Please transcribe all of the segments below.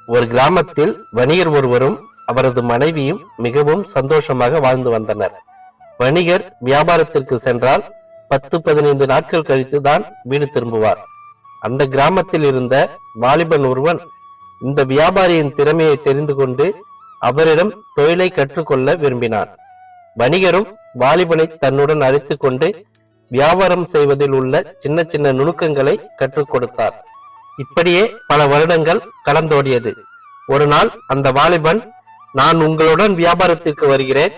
ஒரு கிராமத்தில் வணிகர் ஒருவரும் அவரது மனைவியும் மிகவும் சந்தோஷமாக வாழ்ந்து வந்தனர். வணிகர் வியாபாரத்திற்கு சென்றால் 10-15 நாட்கள் கழித்து தான் வீடு திரும்புவார். அந்த கிராமத்தில் இருந்த வாலிபன் ஒருவன் இந்த வியாபாரியின் திறமையை தெரிந்து கொண்டு அவரிடம் தொழிலை கற்றுக்கொள்ள விரும்பினார். வணிகரும் வாலிபனை தன்னுடன் அழைத்துக் கொண்டு வியாபாரம் செய்வதில் உள்ள சின்ன சின்ன நுணுக்கங்களை கற்றுக் கொடுத்தார். இப்படியே பல வருடங்கள் கடந்தோடியது. ஒரு நாள் அந்த வாலிபன், நான் உங்களுடன் வியாபாரத்திற்கு வருகிறேன்,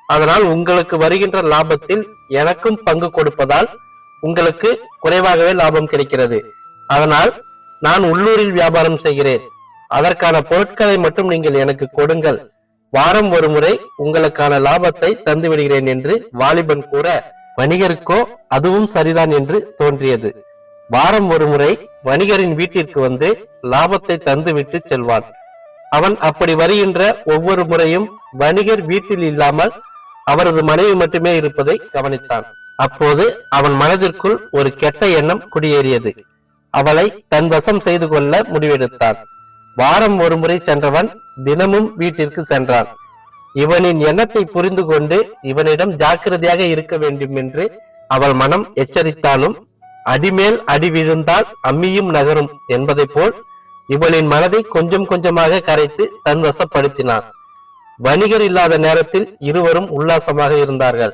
அதனால் உங்களுக்கு வருகின்ற லாபத்தில் எனக்கும் பங்கு கொடுப்பதால் உங்களுக்கு குறைவாகவே லாபம் கிடைக்கிறது. அதனால் நான் உள்ளூரில் வியாபாரம் செய்கிறேன், அதற்கான பொருட்களை மட்டும் நீங்கள் எனக்கு கொடுங்கள், வாரம் ஒரு முறை உங்களுக்கான லாபத்தை தந்து விடுகிறேன் என்று வாலிபன் கூற, வணிகருக்கோ அதுவும் சரிதான் என்று தோன்றியது. வாரம் ஒரு முறை வணிகரின் வீட்டிற்கு வந்து லாபத்தை தந்து விட்டு செல்வான். அவன் அப்படி வருகின்ற ஒவ்வொரு முறையும் வணிகர் வீட்டில் இல்லாமல் அவரது மனைவி மட்டுமே இருப்பதை கவனித்தான். அப்போது அவன் மனதிற்குள் ஒரு கெட்ட எண்ணம் குடியேறியது. அவளை தன் வசம் செய்து கொள்ள முடிவெடுத்தான். வாரம் ஒரு முறை சென்றவன் தினமும் வீட்டிற்கு சென்றான். இவனின் எண்ணத்தை புரிந்து கொண்டு இவனிடம் ஜாக்கிரதையாக இருக்க வேண்டும் என்று அவள் மனம் எச்சரித்தாலும், அடிமேல் அடி விழுந்தால் அம்மியும் நகரும் என்பதை போல் இவளின் மனதை கொஞ்சம் கொஞ்சமாக கரைத்து தன் வசப்படுத்தினான். வணிகர் இல்லாத நேரத்தில் இருவரும் உல்லாசமாக இருந்தார்கள்.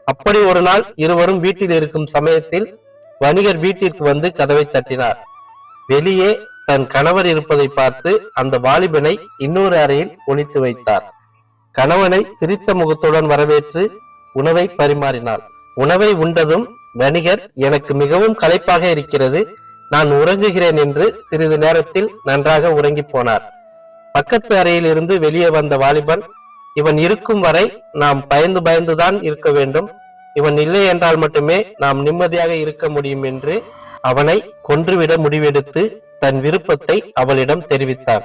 அப்படி ஒரு நாள் இருவரும் வீட்டில் இருக்கும் சமயத்தில் வணிகர் வீட்டிற்கு வந்து கதவை தட்டினார். வெளியே தன் கணவர் இருப்பதை பார்த்து அந்த வாலிபனை இன்னொரு அறையில் ஒளித்து வைத்தார். கணவனை சிரித்த முகத்துடன் வரவேற்று உணவை பரிமாறினாள். உணவை உண்டதும் வணிகர், எனக்கு மிகவும் களைப்பாக இருக்கிறது, நான் உறங்குகிறேன் என்று சிறிது நேரத்தில் நன்றாக உறங்கி போனார். பக்கத்து அறையில் இருந்து வெளியே வந்த வாலிபன், இவன் இருக்கும் வரை நாம் பயந்து பயந்துதான் இருக்க வேண்டும், இவன் இல்லை என்றால் மட்டுமே நாம் நிம்மதியாக இருக்க முடியும் என்று அவனை கொன்றுவிட முடிவெடுத்து தன் விருப்பத்தை அவளிடம் தெரிவித்தான்.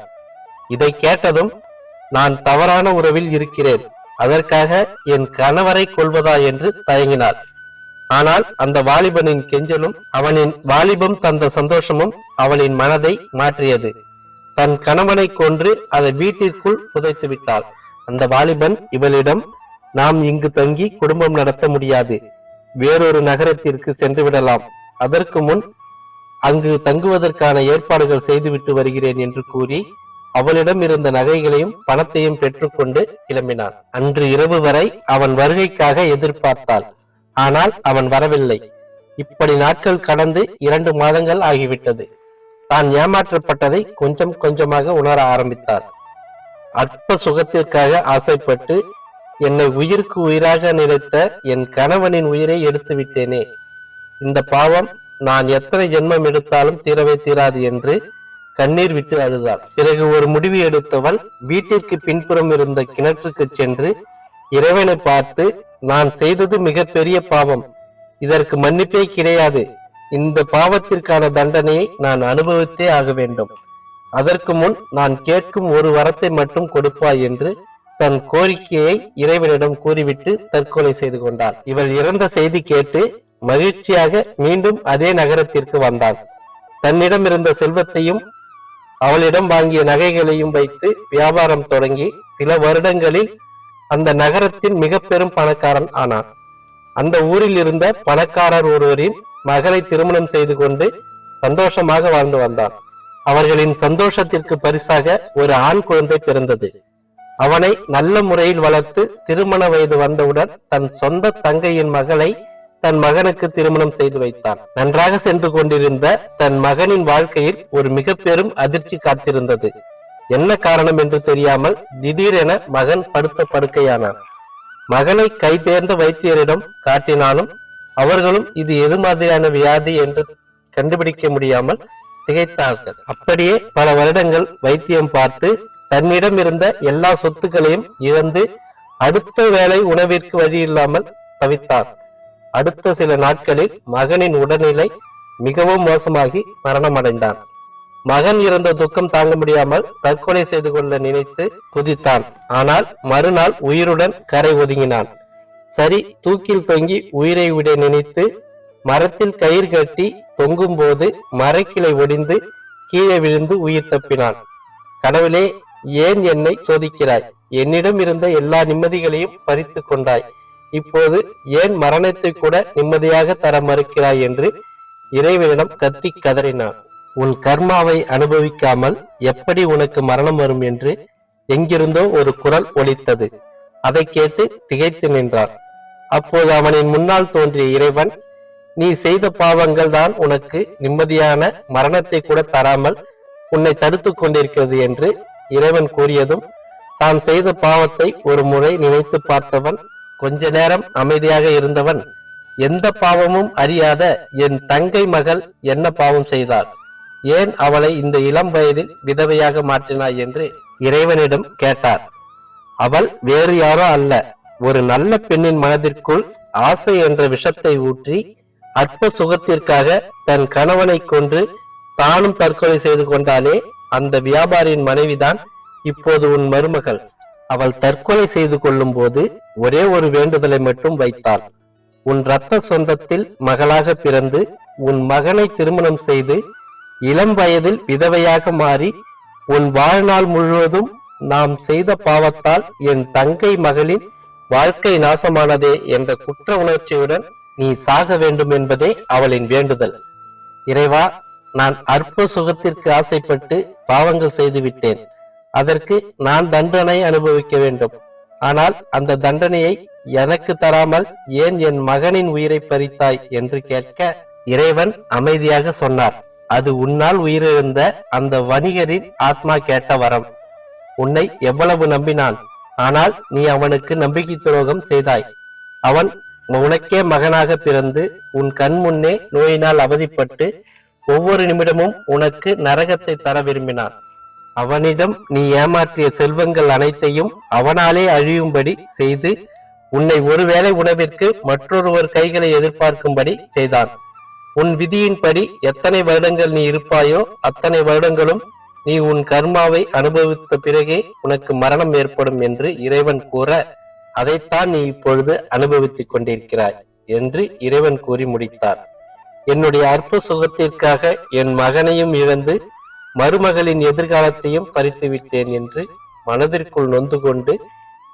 இதை கேட்டதும், நான் தவறான உறவில் இருக்கிறேன், அதற்காக என் கணவரை கொல்வதா என்று தயங்கினாள். ஆனால் அந்த வாலிபனின் கெஞ்சலும் அவனின் வாலிபம் தந்த சந்தோஷமும் அவளின் மனதை மாற்றியது. தன் கணவனை கொன்று அதை வீட்டிற்குள் புதைத்து விட்டாள். அந்த வாலிபன் இவளிடம், நாம் இங்கு தங்கி குடும்பம் நடத்த முடியாது, வேறொரு நகரத்திற்கு சென்று விடலாம், அதற்கு முன் அங்கு தங்குவதற்கான ஏற்பாடுகள் செய்துவிட்டு வருகிறேன் என்று கூறி அவளிடம் இருந்த நகைகளையும் பணத்தையும் பெற்றுக்கொண்டு கிளம்பினான். அன்று இரவு வரை அவன் வருகைக்காக எதிர்பார்த்தாள். ஆனால் அவன் வரவில்லை. இப்படி நாட்கள் கடந்து 2 மாதங்கள் ஆகிவிட்டது. தான் ஏமாற்றப்பட்டதை கொஞ்சம் கொஞ்சமாக உணர ஆரம்பித்தார். அற்ப சுகத்திற்காக ஆசைப்பட்டு என்னை உயிருக்கு உயிராக நினைத்த என் கணவனின் உயிரை எடுத்து விட்டேனே, இந்த பாவம் நான் எத்தனை ஜென்மம் எடுத்தாலும் தீரவே தீராது என்று கண்ணீர் விட்டு அழுதாள். பிறகு ஒரு முடிவு எடுத்தவள் வீட்டிற்கு பின்புறம் இருந்த கிணற்றுக்கு சென்று இறைவனை பார்த்து, நான் செய்தது மிக பெரிய பாவம், இதற்கு மன்னிப்பே கிடையாது, இந்த பாவத்திற்கான தண்டனையை நான் அனுபவித்தே ஆக வேண்டும், அதற்கு முன் நான் கேட்கும் ஒரு வரத்தை மட்டும் கொடுப்பாய் என்று தன் கோரிக்கையை இறைவனிடம் கூறிவிட்டு தற்கொலை செய்து கொண்டாள். இவள் இறந்த செய்தி கேட்டு மகிழ்ச்சியாக மீண்டும் அதே நகரத்திற்கு வந்தான். தன்னிடம் இருந்த செல்வத்தையும் அவளிடம் வாங்கிய நகைகளையும் வைத்து வியாபாரம் தொடங்கி சில வருடங்களில் அந்த நகரத்தின் மிக பெரும் பணக்காரன் ஆனான். அந்த ஊரில் இருந்த பணக்காரர் ஒருவரின் மகளை திருமணம் செய்து கொண்டு சந்தோஷமாக வாழ்ந்து வந்தான். அவர்களின் சந்தோஷத்திற்கு பரிசாக ஒரு ஆண் குழந்தை பிறந்தது. அவனை நல்ல முறையில் வளர்த்து திருமண வயது வந்தவுடன் தன் சொந்த தங்கையின் மகளை தன் மகனுக்கு திருமணம் செய்து வைத்தான். நன்றாக சென்று கொண்டிருந்த தன் மகனின் வாழ்க்கையில் ஒரு மிக பெரும் அதிர்ச்சி காத்திருந்தது. என்ன காரணம் என்று தெரியாமல் திடீரென மகன் படுத்த படுக்கையானான். மகனை கை தேர்ந்த வைத்தியரிடம் காட்டினாலும் அவர்களும் இது எது மாதிரியான வியாதி என்று கண்டுபிடிக்க முடியாமல் திகைத்தார்கள். அப்படியே பல வருடங்கள் வைத்தியம் பார்த்து தன்னிடம் இருந்த எல்லா சொத்துக்களையும் இழந்து அடுத்த வேளை உணவிற்கு வழி இல்லாமல் தவித்தான். அடுத்த சில நாட்களில் மகனின் உடல்நிலை மிகவும் மோசமாகி மரணமடைந்தான். மகன் இறந்த துக்கம் தாங்க முடியாமல் தற்கொலை செய்து கொள்ள நினைத்து குதித்தான். ஆனால் மறுநாள் உயிருடன் கரை ஒதுங்கினான். சரி, தூக்கில் தொங்கி உயிரை விட நினைத்து மரத்தில் கயிறு கட்டி தொங்கும் போது மரக்கிளை ஒடிந்து கீழே விழுந்து உயிர் தப்பினான். கடவுளே, ஏன் என்னை சோதிக்கிறாய்? என்னிடம் இருந்த எல்லா நிம்மதிகளையும் பறித்து கொண்டாய். இப்போது ஏன் மரணத்தை கூட நிம்மதியாக தர மறுக்கிறாய் என்று இறைவனிடம் கத்தி கதறினான். உன் கர்மாவை அனுபவிக்காமல் எப்படி உனக்கு மரணம் வரும் என்று எங்கிருந்தோ ஒரு குரல் ஒலித்தது. அதை கேட்டு திகைத்து நின்றான். அப்போது அவனின் முன்னால் தோன்றிய இறைவன், நீ செய்த பாவங்கள் தான் உனக்கு நிம்மதியான மரணத்தை கூட தராமல் உன்னை தடுத்து கொண்டிருக்கிறது என்று இறைவன் கூறியதும், தான் செய்த பாவத்தை ஒரு முறை நினைத்து பார்த்தவன், கொஞ்ச நேரம் அமைதியாக இருந்தவன், எந்த பாவமும் அறியாத என் தங்கை மகள் என்ன பாவம் செய்தாள்? ஏன் அவளை இந்த இளம் வயதில் விதவையாக மாற்றினாய் என்று இறைவனிடம் கேட்டார். அவள் வேறு யாரோ அல்ல, ஒரு நல்ல பெண்ணின் மனதிற்குள் ஆசை என்ற விஷத்தை ஊற்றி அற்ப சுகத்திற்காக தன் கணவனை கொன்று தானும் தற்கொலை செய்து கொண்டாலே அந்த வியாபாரியின் மனைவிதான் இப்போது உன் மருமகள். அவள் தற்கொலை செய்து கொள்ளும் போது ஒரே ஒரு வேண்டுதலை மட்டும் வைத்தாள். உன் இரத்த சொந்தத்தில் மகளாக பிறந்து உன் மகனை திருமணம் செய்து இளம் வயதில் விதவையாக மாறி உன் வாழ்நாள் முழுவதும் நாம் செய்த பாவத்தால் என் தங்கை மகளின் வாழ்க்கை நாசமானதே என்ற குற்ற உணர்ச்சியுடன் நீ சாக வேண்டும் என்பதே அவளின் வேண்டுதல். இறைவா, நான் அற்ப சுகத்திற்கு ஆசைப்பட்டு பாவங்கள் செய்து விட்டேன். அதற்கு நான் தண்டனை அனுபவிக்க வேண்டும். ஆனால் அந்த தண்டனையை எனக்கு தராமல் ஏன் என் மகனின் உயிரை பறித்தாய் என்று கேட்க இறைவன் அமைதியாக சொன்னார், அது உன்னால் உயிரிழந்த அந்த வணிகரின் ஆத்மா கேட்ட வரம். உன்னை எவ்வளவு நம்பினான், ஆனால் நீ அவனுக்கு நம்பிக்கை துரோகம் செய்தாய். அவன் உனக்கே மகனாக பிறந்து உன் கண் முன்னே நோயினால் அவதிப்பட்டு ஒவ்வொரு நிமிடமும் உனக்கு நரகத்தை தர விரும்பினான். அவனிடம் நீ ஏமாற்றிய செல்வங்கள் அனைத்தையும் அவனாலே அழியும்படி செய்து உன்னை ஒருவேளை உணவிற்கு மற்றொருவர் கைகளை எதிர்பார்க்கும்படி செய்தான். உன் விதியின்படி எத்தனை வருடங்கள் நீ இருப்பாயோ அத்தனை வருடங்களும் நீ உன் கர்மாவை அனுபவித்த பிறகே உனக்கு மரணம் ஏற்படும் என்று இறைவன் கூற, அதைத்தான் நீ இப்பொழுது அனுபவித்துக் கொண்டிருக்கிறாய் என்று இறைவன் கூறி முடித்தார். என்னுடைய அற்ப சுகத்திற்காக என் மகனையும் இழந்து மருமகளின் எதிர்காலத்தையும் பறித்து விட்டேன் என்று மனதிற்குள் நொந்து கொண்டு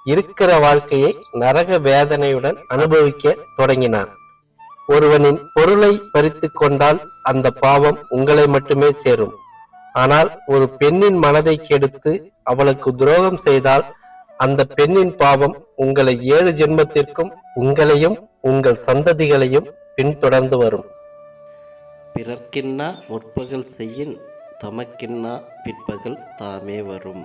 இருக்கிற வாழ்க்கையை நரக வேதனையுடன் அனுபவிக்க தொடங்கினான். ஒருவனின் பொருளை பறித்து கொண்டால் அந்த பாவம் உங்களை மட்டுமே சேரும். ஆனால் ஒரு பெண்ணின் மனதை கெடுத்து அவளுக்கு துரோகம் செய்தால் அந்த பெண்ணின் பாவம் உங்களை 7 ஜென்மத்திற்கும் உங்களையும் உங்கள் சந்ததிகளையும் பின்தொடர்ந்து வரும். பிறர்க்கின்னா முற்பகல் செய்யின் தமக்கின்னா பிற்பகல் தாமே வரும்.